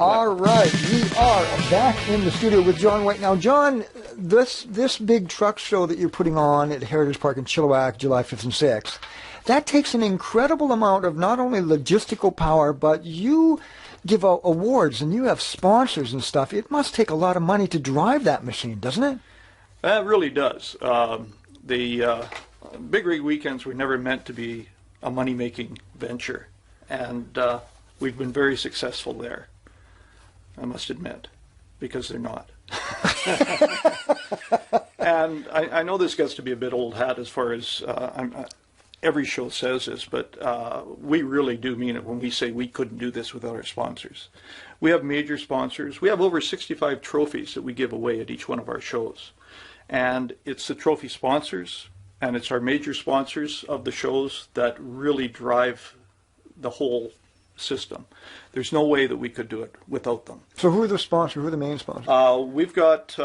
All right, we are back in the studio with John White. Now, John, this big truck show that you're putting on at Heritage Park in Chilliwack, July 5th and 6th, that takes an incredible amount of not only logistical power, but you give out awards and you have sponsors and stuff. It must take a lot of money to drive that machine, doesn't it? It really does. The Big Rig Weekends were never meant to be a money-making venture, and we've been very successful there, I must admit, because they're not. And I know this gets to be a bit old hat as far as every show says this, but we really do mean it when we say we couldn't do this without our sponsors. We have major sponsors. We have over 65 trophies that we give away at each one of our shows. And it's the trophy sponsors and it's our major sponsors of the shows that really drive the whole system. There's no way that we could do it without them. So who are the sponsors? Who are the main sponsors? We've got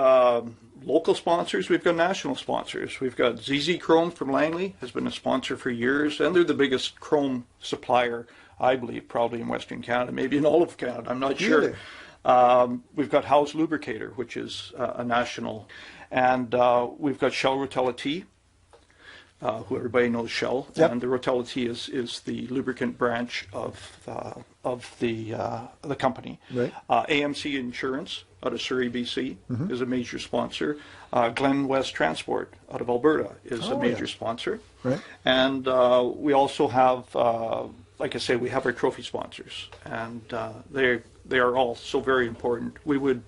local sponsors. We've got national sponsors. We've got ZZ Chrome from Langley, has been a sponsor for years, and they're the biggest chrome supplier, I believe, probably in Western Canada, maybe in all of Canada. I'm not sure. We've got House Lubricator, which is a national, and we've got Shell Rotella Tea, who everybody knows Shell, yep. And the Rotella Tea is the lubricant branch of the company. Right. AMC Insurance out of Surrey, BC, is a major sponsor. Glen West Transport out of Alberta is a major sponsor. Right. And we also have, like I say, we have our trophy sponsors, and they are all so very important. We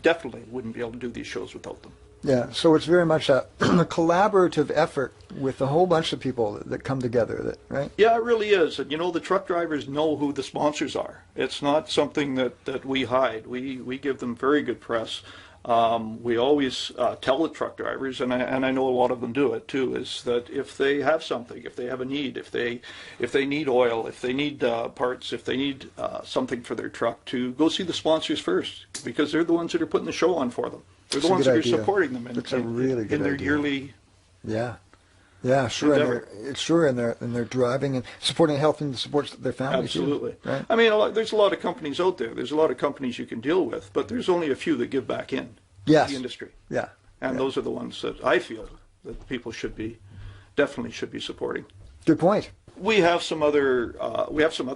definitely wouldn't be able to do these shows without them. Yeah, so it's very much a collaborative effort with a whole bunch of people that come together, right? Yeah, it really is. And, the truck drivers know who the sponsors are. It's not something that we hide. We give them very good press. We always tell the truck drivers, and I know a lot of them do it too, is that if they have something, if they have a need, if they need oil, if they need parts, if they need something for their truck, to go see the sponsors first, because they're the ones that are putting the show on for them. They're the ones that are supporting them in their yearly. Yeah, sure. And they're driving and supporting, helping to support their families. Absolutely. Too, right? I mean, there's a lot of companies out there. There's a lot of companies you can deal with, but there's only a few that give back in to the industry. Yeah. And those are the ones that I feel that people definitely should be supporting. Good point. We have some other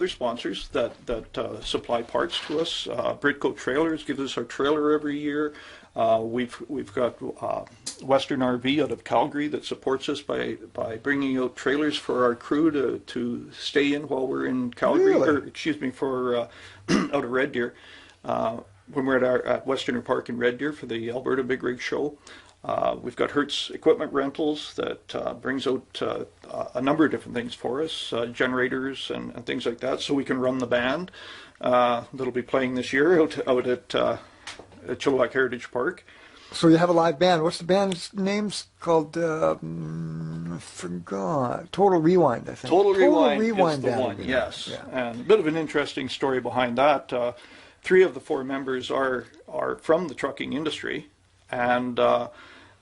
sponsors that supply parts to us. Britco Trailers gives us our trailer every year. We've got Western RV out of Calgary that supports us by bringing out trailers for our crew to stay in while we're in Calgary. Really? For out of Red Deer. When we're at Western Park in Red Deer for the Alberta Big Rig Show. We've got Hertz Equipment Rentals that brings out a number of different things for us, generators and things like that, so we can run the band that'll be playing this year out at Chilliwack Heritage Park. So you have a live band. What's the band's name's called? I forgot. Total Rewind, I think. Total Rewind is the band. one, yes. Yeah. And a bit of an interesting story behind that. 3 of the 4 members are from the trucking industry, and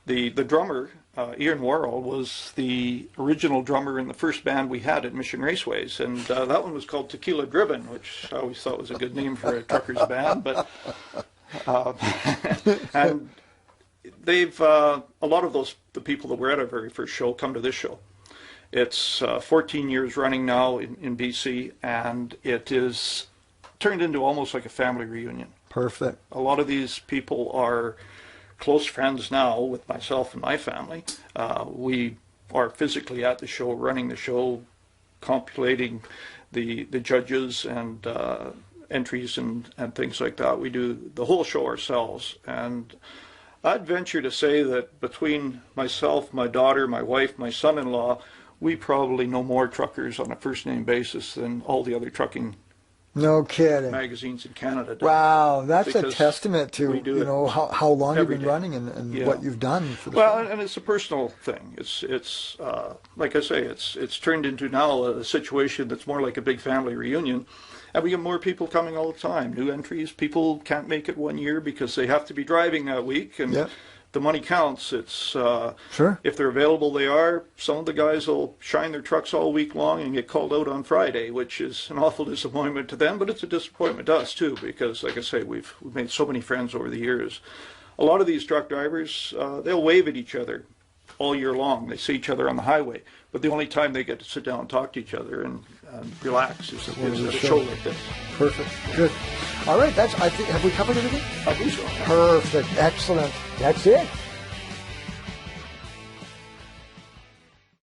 the drummer, Ian Worrell, was the original drummer in the first band we had at Mission Raceways, and that one was called Tequila Driven, which I always thought was a good name for a trucker's band. But and they've a lot of the people that were at our very first show come to this show. It's 14 years running now in BC, and it is turned into almost like a family reunion. Perfect. A lot of these people are close friends now with myself and my family. We are physically at the show, running the show, compulating the judges and entries and things like that. We do the whole show ourselves. And I'd venture to say that between myself, my daughter, my wife, my son-in-law, we probably know more truckers on a first-name basis than all the other trucking No kidding. magazines in Canada do. Wow, that's a testament to how long you've been day. running and what you've done for the Well, show. and it's a personal thing. It's like I say, it's turned into now a situation that's more like a big family reunion, and we get more people coming all the time. New entries. People can't make it one year because they have to be driving that week, and the money counts. It's Sure. if they're available, they are. Some of the guys will shine their trucks all week long and get called out on Friday, which is an awful disappointment to them, but it's a disappointment to us too, because like I say, we've made so many friends over the years. A lot of these truck drivers, they'll wave at each other all year long. They see each other on the highway, but the only time they get to sit down and talk to each other and relax is at a show like this. Perfect. Good. All right. I think, have we covered everything? I believe so. Perfect. Excellent. That's it.